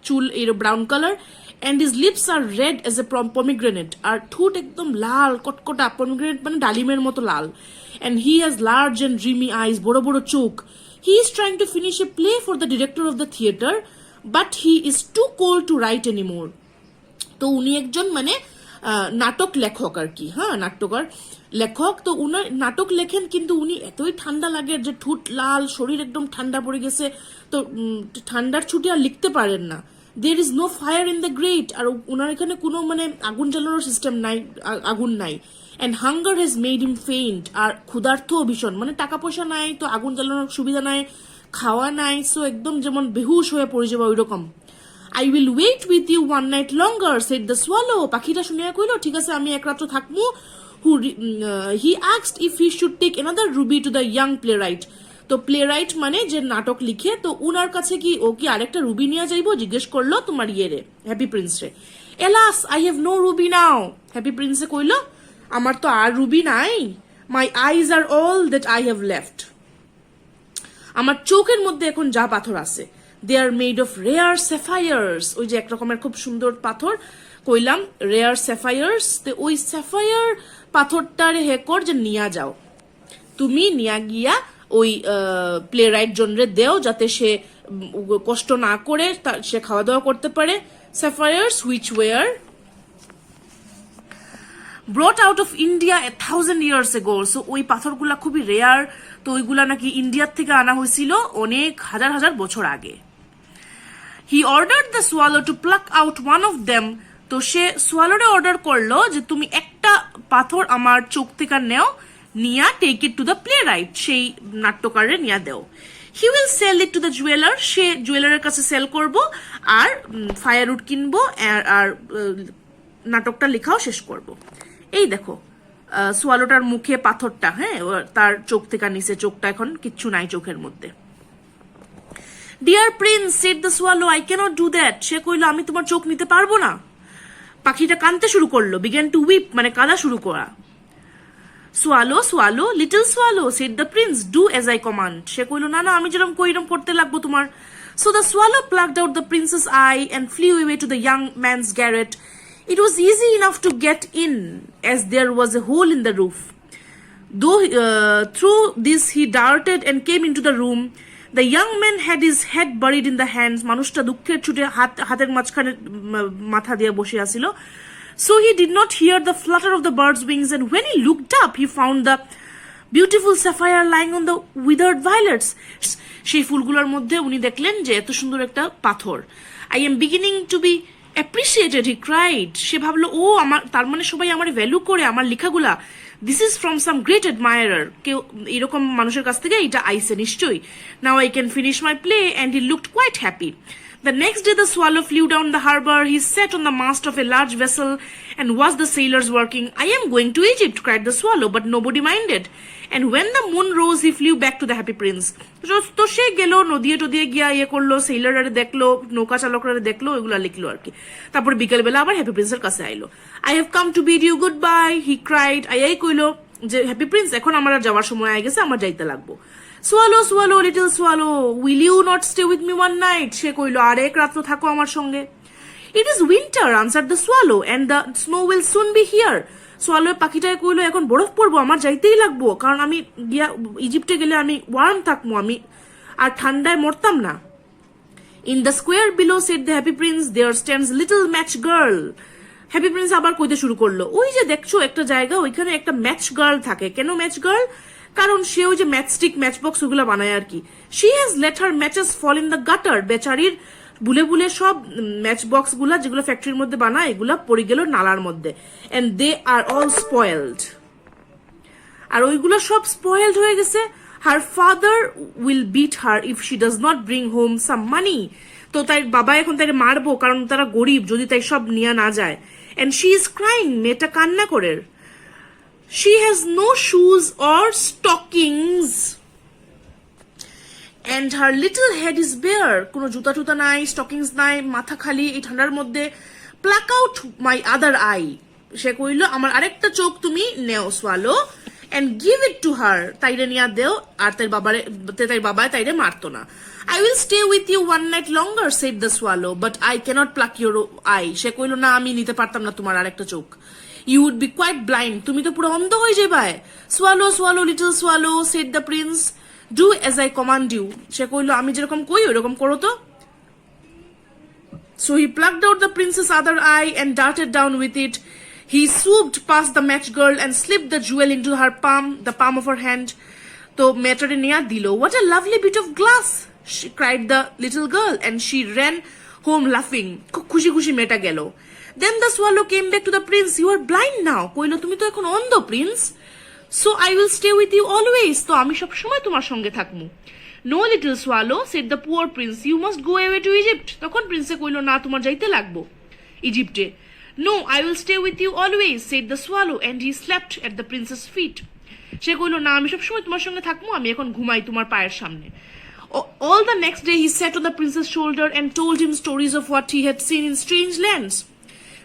চুল এই brown colour, and his lips are red as a pomegranate, আর ঠোঁট একদম লাল কটকটা, পমিগ্রেনেট মানে ডালিমের মতো লাল। And he has large and dreamy eyes, বড় বড় চোখ। He is trying to finish A play for the director of the theatre, but he is too cold to write anymore. তো উনি একজন মানে নাটক লেখক আর কি, হ্যাঁ নাট্যকার লেখক। তো উনার নাটক লেখেন, কিন্তু উনি এতই ঠান্ডা লাগে যে ঠোঁট লাল, শরীর একদম ঠান্ডা পড়ে গেছে, তো ঠান্ডার ছুটি আর লিখতে পারেন না। There is no fire in the grate, আর ওনার এখানে কোনো মানে আগুন জ্বালানোর সিস্টেম নাই, আগুন নাই। And hunger has made him faint, আর ক্ষুধার্থও ভীষণ, মানে টাকা পয়সা নাই, তো আগুন জ্বালানোর সুবিধা নাই, খাওয়া নাই, সো একদম যেমন বেহুশ হয়ে পড়ে যাবে ওই রকম। I will wait with you one night longer, said the swallow. পাখিটা শুনিয়া কইল, ঠিক আছে আমি এক রাত্র থাকমু। He asked if he should take another ruby to the young playwright. তো প্লেরাইট মানে যে নাটক লিখে, তো উনার কাছে কি ও কি আরেকটা রুবি নিয়ে যাইবো, জিজ্ঞেস করলো তোমার ইয়েরে হ্যাপি প্রিন্স রে। Alas I have no ruby now, happy প্রিন্সে কইল আমার তো আর রুবি নাই। My eyes are all that I have left, আমার চোখের মধ্যে এখন যা পাথর আছে, they are made of rare sapphires, ওই যে এক রকমের খুব সুন্দর পাথর কইলাম, রেয়ার স্যাফায়ার্স। তো ওই স্যাফায়ার পাথরটারে হেকর যে নিয়া যাও, তুমি নিয়া গিয়া ওই প্লে রাইট জনরে দেও, যাতে সে কষ্ট না করে সে খাওয়া দাওয়া করতে পারে। Sapphires which were brought out of India 1000 years ago. So ওই পাথরগুলা খুবই রেয়ার, তো ওইগুলা নাকি ইন্ডিয়ার থেকে আনা হয়েছিল অনেক হাজার হাজার বছর আগে। He ordered the swallow to pluck out one of them, তো সে সোয়ালোরে অর্ডার করলো যে তুমি একটা পাথর আমার চোখ থেকে নেও, নিয়া take it to the playwright, সেই নাট্যকারে নিয়া দেও। He will sell it to the jeweller, সে জুয়েলারের কাছে সেল করব, আর ফায়ারউড কিনবো, আর নাটকটা লেখাও শেষ করব। এই দেখো সোয়ালোটার মুখে পাথরটা, হ্যাঁ তার চোখ থেকে নিচে, চোখটা এখন কিচ্ছু নাই চোখের মধ্যে। Dear prince, said the swallow, I cannot do that, সে কইলো আমি তোমার চোখ নিতে পারবো না। পাখিটা কাঁদতে শুরু করলো, বিগ্যান টু উইপ মানে কাঁদা শুরু করা। Swallow swallow little swallow, said the prince, do as I command, সে কইলো না না আমি যেরকম কইরকম করতে লাগবো তোমার। So the swallow plucked out the prince's eye and flew away to the young man's garret. It was easy enough to get in, as there was a hole in the roof. Though through this he darted and came into the room. The young man had his head buried in the hands. মানুষটা দুঃখের ছুটে হাতের মাঝখানে মাথা দিয়ে বসে আছিল. So he did not hear the flutter of the bird's wings, and when he looked up, he found the beautiful sapphire lying on the withered violets. সেই ফুলগুলোর মধ্যে উনি দেখলেন যে এত সুন্দর একটা পাথর। I am beginning to be appreciated, he cried. সে ভাবলো ও আমার, তার মানে সবাই আমার ভ্যালু করে আমার লেখাগুলা, this is from some great admirer, কেউ এরকম মানুষের কাছ থেকে এটা আইসে নিশ্চয়ই। Now I can finish my play, and he looked quite happy. The next day the swallow flew down the harbor. He sat on the mast of a large vessel and watched the sailors working. I am going to Egypt, cried the swallow, but nobody minded. And when the moon rose, he flew back to the happy prince. তো সে গেল নদিয়ে টদিয়ে গিয়া ইয়ে করলো, সেইলাররা দেখলো, নৌকা চালকরা দেখলো, ওইগুলা লিখলো আর কি। তারপরে বিকেলবেলা আবার হ্যাপি প্রিন্সের কাছে আইলো। I have come to bid you goodbye, he cried. I কইলো যে হ্যাপি প্রিন্স এখন আমার আর যাওয়ার সময় আই গেছে, আমার যাইতে লাগবো। Swallow swallow little swallow, will you not stay with me one night, সে কইলো আর এক রাত্র থাকো আমার সঙ্গে। It is winter, answered the swallow, and the snow will soon be here. সোয়ালো পাখিটায় কইলো এখন বরফ পড়বো, আমার যাইতেই লাগবো, কারণ আমি গিয়া ইজিপ্টে গেলে আমি ওয়ার্ম থাকবো, আমি আর ঠান্ডায় মরতাম না। In the square below, said the happy prince, there stands little match girl. Happy prince আবার কইতে শুরু করলো, ওই যে দেখছো একটা জায়গা, ওইখানে একটা ম্যাচ গার্ল থাকে। কেন ম্যাচ গার্ল? কারণ সে ওই যে ম্যাচস্টিক, ম্যাচ বক্স ওগুলো বানায় আর কি। She has let her matches fall in the gutter, বেচারির বুলে বুলে সব ম্যাচ বক্স গুলা যেগুলো ফ্যাক্টরির মধ্যে বানায় এগুলা পড়ে গেল নালার মধ্যে। And they are all spoiled, আর ওইগুলো সব স্পয়েলড হয়ে গেছে। Her father will beat her if she does not bring home some money, তো তাই বাবা এখন তাকে মারবো কারণ তারা গরিব, যদি তাই সব নিয়ে না যায়। এন্ড শি ইজ ক্রাইং, মেয়েটা কান্না করে। She has no shoes or stockings. and her little head is bare. কোনো জুতা টুতা নাই, স্টকিংস নাই, মাথা খালি এই ঠান্ডার মধ্যে. Pluck out my other eye. সে কইল আমার আরেকটা চোখ তুমি নেও swallow and give it to her. তাইরে নিয়া দেও, আর তাই বাবা তাইরে মারতো না. I will stay with you one night longer, said the swallow, but I cannot pluck your eye. সে কইল না আমি নিতে পারতাম না তোমার আরেকটা চোখ. You would be quite blind. তুমি তো পুরো অন্ধ হয়ে যাবে. Swallow, swallow, little swallow, said the prince. Do as I command you. সে কইল আমি যেরকম কই ওরকম করো তো. So he plucked out the prince's other eye and darted down with it. He swooped past the match girl and slipped the jewel into her palm, the palm of her hand. তো মেয়েটারে নিয়া দিল. What a lovely bit of glass, she cried the little girl, and she ran home laughing. খুব খুশি খুশি মেয়েটা গেল. Then the swallow came back to the prince. You are blind now. কইল তুমি তো এখন অন্ধ Prince. So I will stay with you always. তো আমি সব সময় তোমার সঙ্গে থাকমু. No, little swallow, said the poor prince. You must go away to Egypt. তখন প্রিন্সে কইল না তোমার যাইতে লাগবো ইজিপ্টে. No, I will stay with you always, said the swallow, and he slept at the prince's feet. সে কইল না আমি সবসময় তোমার সঙ্গে থাকবো, আমি এখন ঘুমাই তোমার পায়ের সামনে. All the next day he sat on the prince's shoulder and told him stories of what he had seen in strange lands.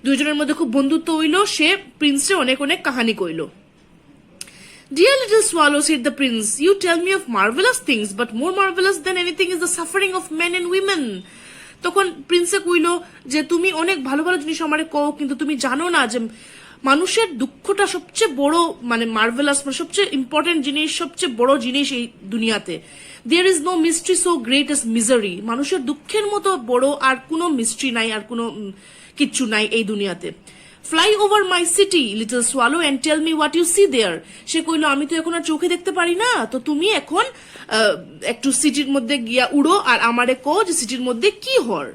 দুইজনের মধ্যে খুব বন্ধুত্ব হইল. সে প্রিন্সে অনেক অনেক কাহিনী কইল. Dear little swallow, said the prince, you tell me of marvelous things, but more marvelous than anything is the suffering of men and women. তখন প্রিন্সে কইল যে তুমি অনেক ভালো ভালো জিনিস আমারে কও, কিন্তু তুমি জানো না যে মানুষের দুঃখটা সবচেয়ে বড়, মানে মার্ভেলাস, মানে সবচেয়ে ইম্পর্টেন্ট জিনিস, সবচেয়ে বড় জিনিস এই দুনিয়াতে. There is no mystery so great as misery. মানুষের দুঃখের মতো বড় আর কোনো মিস্ট্রি নাই, আর কোনো কিচ্ছু নাই এই দুনিয়াতে. Fly over my city, little swallow, and tell me what you see there. সে কইল আমি তো এখন আর চোখে দেখতে পারি না, তো তুমি এখন একটু সিটির মধ্যে গিয়া উড়ো আর আমারে কো যে সিটির মধ্যে কি হর.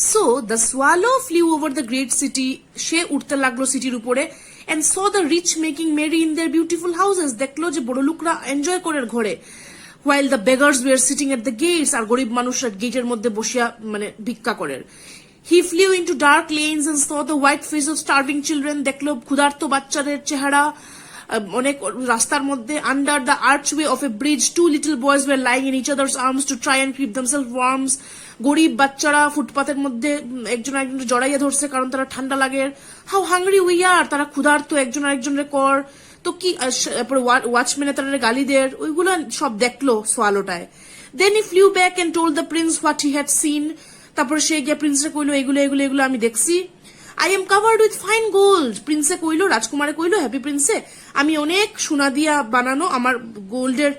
So the swallow flew over the great city. সে উঠতে লাগলো সিটির উপরে and saw the rich making merry in their beautiful houses. দেখলো যে বড় লোকরা এনজয় করে ঘরে, while the beggars were sitting at the gates. আর গরিব মানুষরা গেটের মধ্যে বসিয়া মানে ভিক্ষা করে. He flew into dark lanes and saw the white face of starving children. দেখলো ক্ষুধার্ত বাচ্চাদের চেহারা অনেক রাস্তার মধ্যে. Under the archway of a bridge, two little boys were lying in each other's arms to try and keep themselves warm. গরিব বাচ্চারা ফুটপাতের মধ্যে একজন আরেকজনকে জড়াইয়া ধরছে কারণ তারা ঠান্ডা লাগে. How hungry we are, তারা ক্ষুধার্ত একজন আরেকজনের কর. তো কি ওয়াচম্যানে তারা গালি দেয়, ওইগুলো সব দেখলো সোয়ালোটায়. Then he flew back and told the prince what he had seen. তারপরে সে গিয়ে প্রিন্সে কইলো এগুলো এগুলো এগুলো আমি দেখছি. I am covered with fine gold. প্রিন্সে কইলো, রাজকুমারে কইলো, হ্যাপি প্রিন্সে আমি অনেক সোনা দিয়া বানানো আমার গোল্ডের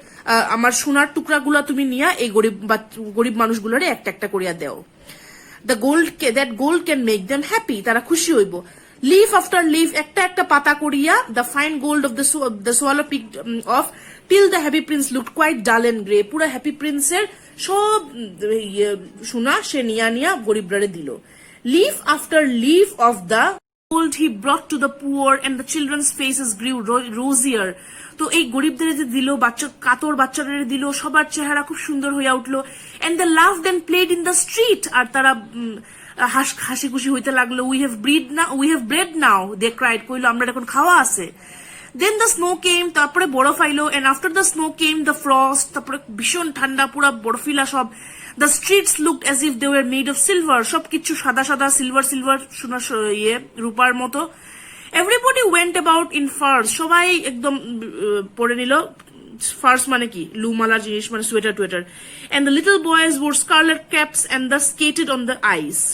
আমার সোনার টুকরাগুলা তুমি নিয়া এই গরিব মানুষগুলোরে একটা একটা করিয়া দেও. That gold can make them happy. তারা খুশি হইব. Leaf after leaf, একটা একটা পাতা করিয়া the fine gold of the swallow picked off till the happy prince looked quite dull and grey. পুরা হ্যাপি প্রিন্সের সব সোনা সে নিয়া গরিবরারে দিল. Leaf after leaf of the gold he brought to the poor, and the children's faces grew rosier. তো এই গরিবদের যে দিল, কাতর বাচ্চাদের দিল, সবার চেহারা খুব সুন্দর হয়ে উঠলো. And they laughed and played in the street. আর তারা হাসি খুশি হইতে লাগলো. We have bread now, they cried. কইলো আমরা এখন খাওয়া আছে. Then the snow came, তারপরে বরফ আইলো, and after the snow came the frost. তারপরে ভীষণ ঠান্ডা, পুরা বরফিলা সব. The streets looked as if they were made of silver. সবকিছু সাদা সাদা, সিলভার সোনা রূপার মতো. Everybody went about in furs. সবাই একদম পরে নিল. ফার্স মানে কি, লুমালা জিনিস, মানে sweater Twitter. And the little boys wore scarlet caps and thus skated on the ice.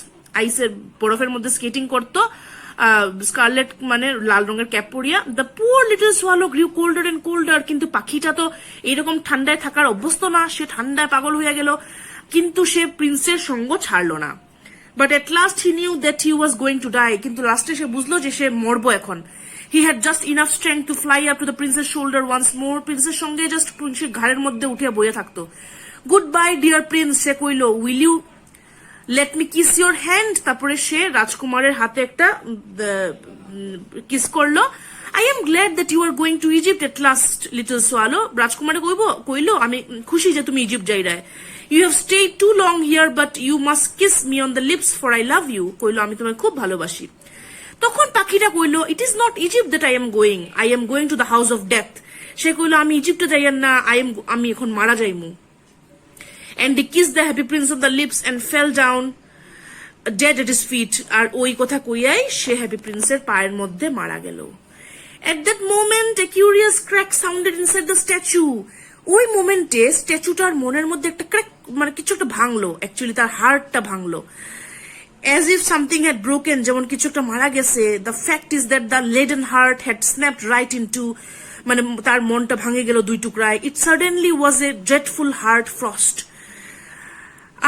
আইসের বরফের মধ্যে স্কেটিং করতো, স্কারলেট মানে লাল রঙের ক্যাপ পরিয়া. The poor little swallow grew colder and colder. কিন্তু পাখিটা তো এইরকম ঠান্ডায় থাকার অভ্যস্ত না, সে ঠান্ডায় পাগল হয়ে গেল, কিন্তু সে প্রিন্সের সঙ্গ ছাড়লো না. But at last he knew that he was going to die. কিন্তু লাস্টে সে বুঝলো যে সে মরবো এখন. He had just enough strength to fly up to the prince's shoulder once more. প্রিন্সের সঙ্গে জাস্ট প্রিন্সের ঘাড়ের মধ্যে উঠিয়া বইয়া থাকতো. Goodbye dear prince, সে কইলো, will you let me kiss your hand? তারপরে সে রাজকুমারের হাতে একটা কিস করলো. I am glad that you are going to Egypt at last, little swallow. রাজকুমারে কইলো আমি খুশি যে তুমি Egypt যাইরায়. You have stayed too long here, but you must kiss me on the lips, for I love you. কইলো আমি তোমায় খুব ভালোবাসি. তখন পাখিটা কইলো, it is not Egypt that I am going to the house of death. সে কইলো আমি ইজিপ্টে যাইয়ান না, আমি এখন মারা যাইমু। And he kissed the happy prince on the lips and fell down dead at his feet. আর ওই কথা কইয়াই সে হ্যাপি প্রিন্সের পায়ের মধ্যে মারা গেল। At that moment a curious crack sounded inside the statue. ওই মোমেন্টে স্ট্যাচুটার মনের মধ্যে একটা ক্র্যাক, মানে কিছু একটা ভাঙলো, অ্যাকচুয়ালি তার হার্টটা ভাঙলো, as if something had broken, যেমন কিছু একটা মারা গেছে। The fact is that the leaden heart had snapped right into, মানে তার মনটা ভাঙে গেল দুই টুকরায়। It suddenly was a dreadful hard frost.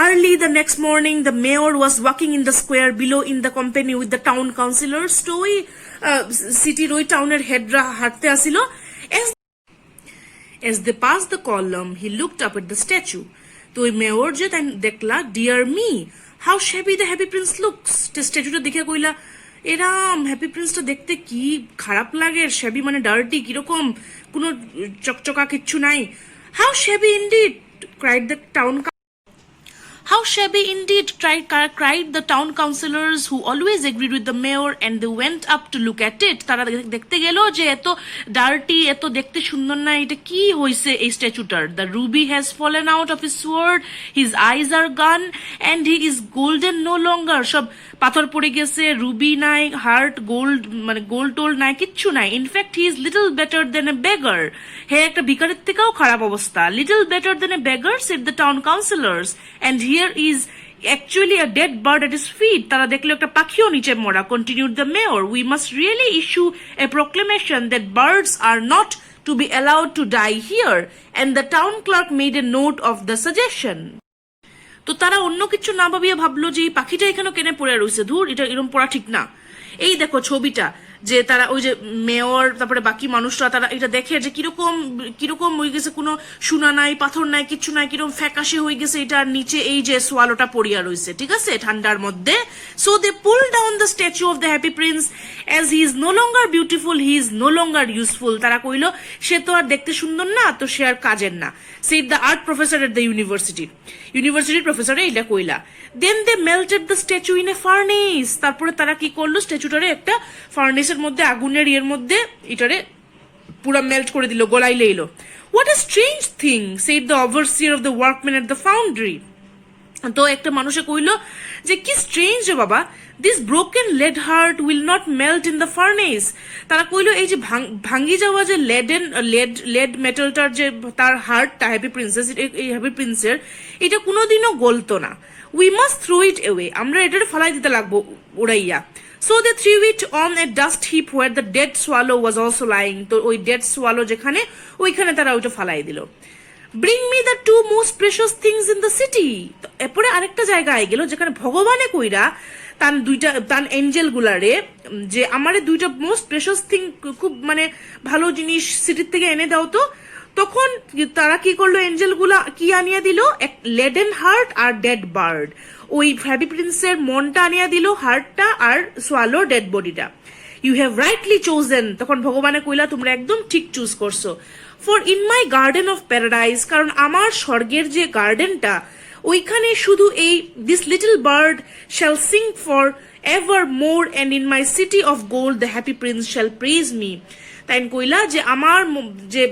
Early the next morning, the mayor was walking in the square below in the company with the town councillors. তো ওই সিটির ওই টাউনের হেডরা হাঁটতে আসিল। As they passed the column, he looked up at the statue. তো ওই mayor যে তাই দেখলা, dear me how shabby the happy prince looks. স্ট্যাচুটা দেখে কইলা, এরাম হ্যাপি প্রিন্সটা দেখতে কি খারাপ লাগে, শ্যাবি মানে ডার্টি, কিরকম, কোনো চকচকা কিচ্ছু নাই। How shabby indeed cried the town How shabby indeed, cried the town councillors, who always agreed with the mayor, and they went up to look at it. তারা দেখতে গেল যে এত ডার্টি, এত দেখতে সুন্দর না, এটা কি হইছে এই স্ট্যাচুটার। The ruby has fallen out of his sword, his eyes are gone, and he is golden no longer. সব পাথর পড়ে গেছে, রুবি নাই, হার্ট, গোল্ড, মানে গোল্ড টোল্ড নাই, কিচ্ছু নাই। In fact he is little better than a beggar. হে একটা ভিখারির থেকেও খারাপ অবস্থা। Little better than a beggar, said the town councillors, and here is actually a dead bird at his feet. তারা দেখলো একটা পাখিও নিচে মরা। Continued the mayor, we must really issue a proclamation that birds are not to be allowed to die here, and the town clerk made a note of the suggestion. তো তারা অন্য কিছু না ভাবিয়ে ভাবলো যে এই পাখিটা এখানে কেনে পড়ে রয়েছে, ধুর, এটা এরকম পড়া ঠিক না। এই দেখো ছবিটা, যে তারা ওই যে মেয়র, তারপরে বাকি মানুষরা তারা এটা দেখে যে কিরকম কিরকম হয়ে গেছে, কোনো সোনা নাই, পাথর নাই, কিচ্ছু নাই, কিরকম ফ্যাকাশে হয়ে গেছে এটার নিচে এই যে সোয়ালোটা পড়িয়া রয়েছে, ঠিক আছে, ঠান্ডার মধ্যে। So they pull down the statue of the happy prince, as he is no longer beautiful, he is no longer useful. তারা কইলো সে তো আর দেখতে সুন্দর না, তো সে আর কাজের না। Said the art professor at the ইউনিভার্সিটির প্রফেসরে এইটা কইলা। Then they melted the statue in a furnace. তারপরে তারা কি করলো, স্ট্যাচুটারে একটা ফার্নেসের মধ্যে, আগুনের ইয়ের মধ্যে এটারে পুরো মেল্ট করে দিল, গলাইলে এলো। What a strange thing, said the overseer of the workman at the foundry. তো একটা মানুষে কইলো যে কি স্ট্রেঞ্জ রে বাবা, this broken lead heart will not melt in the furnace. তারা কইলো এই যে ভাঙ্গি যাওয়া যে লেড মেটালটার যে তার হার্টটা হ্যাপি প্রিন্সের এটা কোনোদিনও গলতো না। We must throw it away, আমরা এটারে ফালাই দিতে লাগবো উড়াইয়া। So they threw it on a dust heap where the dead swallow was also lying. তো ওই ডেড সোয়ালো যেখানে, ওইখানে তারা ওইটা ফালাই দিল। Bring me the two most precious things in the city. এরপরে আরেকটা জায়গায় গেল যেখানে ভগবানে কইরা তান এঞ্জেল গুলারে যে আমারে দুইটা মোস্ট প্রেশাস থিং, খুব মানে ভালো জিনিস সিটির থেকে এনে দাও তো। তখন তারা কি করলো, এঞ্জেল গুলা কি আনিয়া দিল, এক লেডেন হার্ট আর ডেড বার্ড। ওই হ্যাপি প্রিন্সের মনটা আনিয়া দিল, হার্টটা, আর সোয়ালো ডেড বডিটা। ইউ হ্যাভ রাইটলি চোজেন, তখন ভগবানে কইলা তোমরা একদম ঠিক চুজ করছো। For in my garden of paradise, কারণ আমার স্বর্গের যে গার্ডেনটা, ওইখানে শুধু এই this little bird shall sing for evermore, and in my city of gold the happy prince shall praise me. তাই কইলা যে আমার যে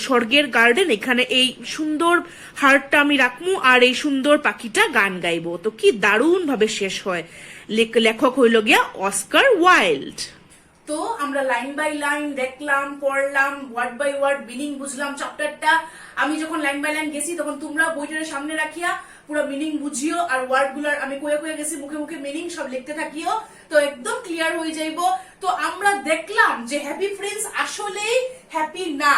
স্বর্গের গার্ডেন, এখানে এই সুন্দর হার্টটা আমি রাখমু, আর এই সুন্দর পাখিটা গান গাইবো। তো কি দারুণ ভাবে শেষ হয়। লেখক হইল গিয়া অস্কার ওয়াইল্ড। তো আমরা লাইন বাই লাইন দেখলাম, পড়লাম, ওয়ার্ড বাই ওয়ার্ড মিনিং বুঝলাম চ্যাপ্টারটা। আমি যখন লাইন বাই লাইন গেছি তখন তোমরা বইটার সামনে রাখিয়া পুরো মিনিং বুঝিও, আর ওয়ার্ড গুলার আমি কয়ে কয়ে গেছি, মুখে মুখে মিনিং সব লিখতে থাকিও, তো একদম ক্লিয়ার হয়ে যাইবো। তো আমরা দেখলাম যে হ্যাপি প্রিন্স আসলেই হ্যাপি না।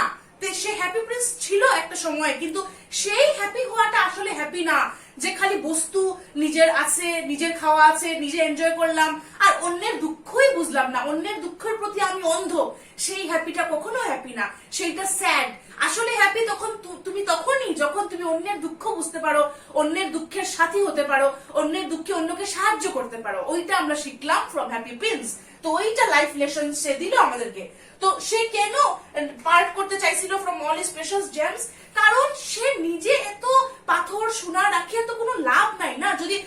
সে হ্যাপি প্রিন্স ছিল একটা সময়, কিন্তু সেই হ্যাপি হওয়াটা আসলে হ্যাপি না, যে খালি বস্তু নিজের আছে, নিজের খাওয়া আছে, নিজে এনজয় করলাম, আর অন্যের দুঃখই বুঝলাম না, অন্যের দুঃখের প্রতি আমি অন্ধ। সেই হ্যাপিটা কখনো হ্যাপি না, সেইটা স্যাড। আসলে হ্যাপি তখন তুমি তখনই যখন তুমি অন্যের দুঃখ বুঝতে পারো, অন্যের দুঃখের সাথী হতে পারো, অন্যের দুঃখে অন্যকে সাহায্য করতে পারো। ওইটা আমরা শিখলাম ফ্রম হ্যাপি প্রিন্স। তো ওইটা লাইফ লেসন সে দিল আমাদেরকে। তো সে কেন পার্ট করতে চাইছিল from all his precious James, কারণ সে নিজে এত পাথর সোনা রাখিয়ে তো কোনো লাভ নাই না। যদি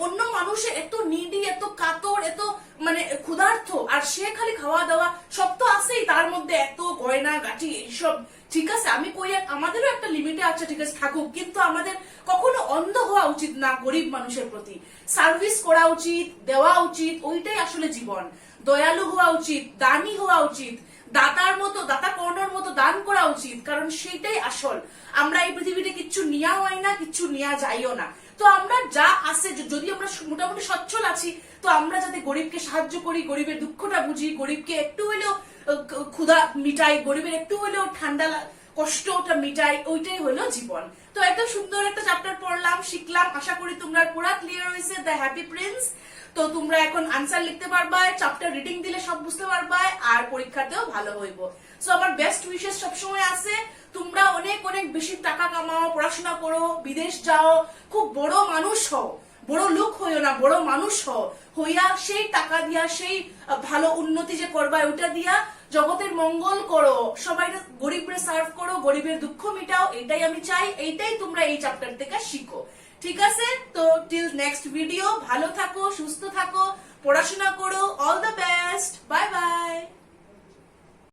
অন্য মানুষের এত নিডি, এত কাতর, এত মানে ক্ষুধার্থ, আর সে খালি খাওয়া দাওয়া সব তো আছেই, তার মধ্যে এত গয়না গাটি এইসব, ঠিক আছে আমি কই আমাদেরও একটা লিমিটে আছে, ঠিক আছে থাকুক, কিন্তু আমাদের কখনো অন্ধ হওয়া উচিত না গরিব মানুষের প্রতি। সার্ভিস করা উচিত, দেওয়া উচিত, ওইটাই আসলে জীবন। দয়ালু হওয়া উচিত, দানি হওয়া উচিত, দাতার মতো, দাতা কর্ণর মতো দান করা উচিত, কারণ সেটাই আসল। আমরা এই পৃথিবীতে কিচ্ছু নেওয়া হয় না, কিচ্ছু নেওয়া যাইও না। তো আমরা যা আছে, যদি আমরা মোটামুটি সচ্ছল আছি, তো আমরা যাতে গরিবকে সাহায্য করি, গরিবের দুঃখটা বুঝি, গরিবকে একটু হলেও ক্ষুধা মিটাই, গরিবের একটু হলেও ঠান্ডা কষ্টটা মিটাই, ওইটাই হলো জীবন। তো এত সুন্দর একটা চ্যাপ্টার পড়লাম, শিখলাম, আশা করি তোমরা পুরা ক্লিয়ার হয়েছে দ্য হ্যাপি প্রিন্স। তো তোমরা এখন আনসার লিখতে পারবা, চ্যাপ্টার রিডিং দিলে সব বুঝতে পারবা, আর পরীক্ষাতেও ভালো হইব। সো আমার বেস্ট উইশেস সবসময় আছে, তোমরা অনেক অনেক বেশি টাকা কামাও, পড়াশোনা করো, বিদেশ যাও, খুব বড় মানুষ হও, বড় লোক হইও না, বড় মানুষ হইয়া সেই টাকা দিয়া, সেই ভালো উন্নতি যে করবা ওটা দিয়া জগতের মঙ্গল করো, সবাই গরিবরে সার্ভ করো, গরিবের দুঃখ মিটাও, এটাই আমি চাই, এইটাই তোমরা এই চ্যাপ্টার থেকে শিখো। ঠিক আছে, তো টিল নেক্সট ভিডিও, ভালো থাকো, সুস্থ থাকো, পড়াশোনা করো, all the best, bye bye.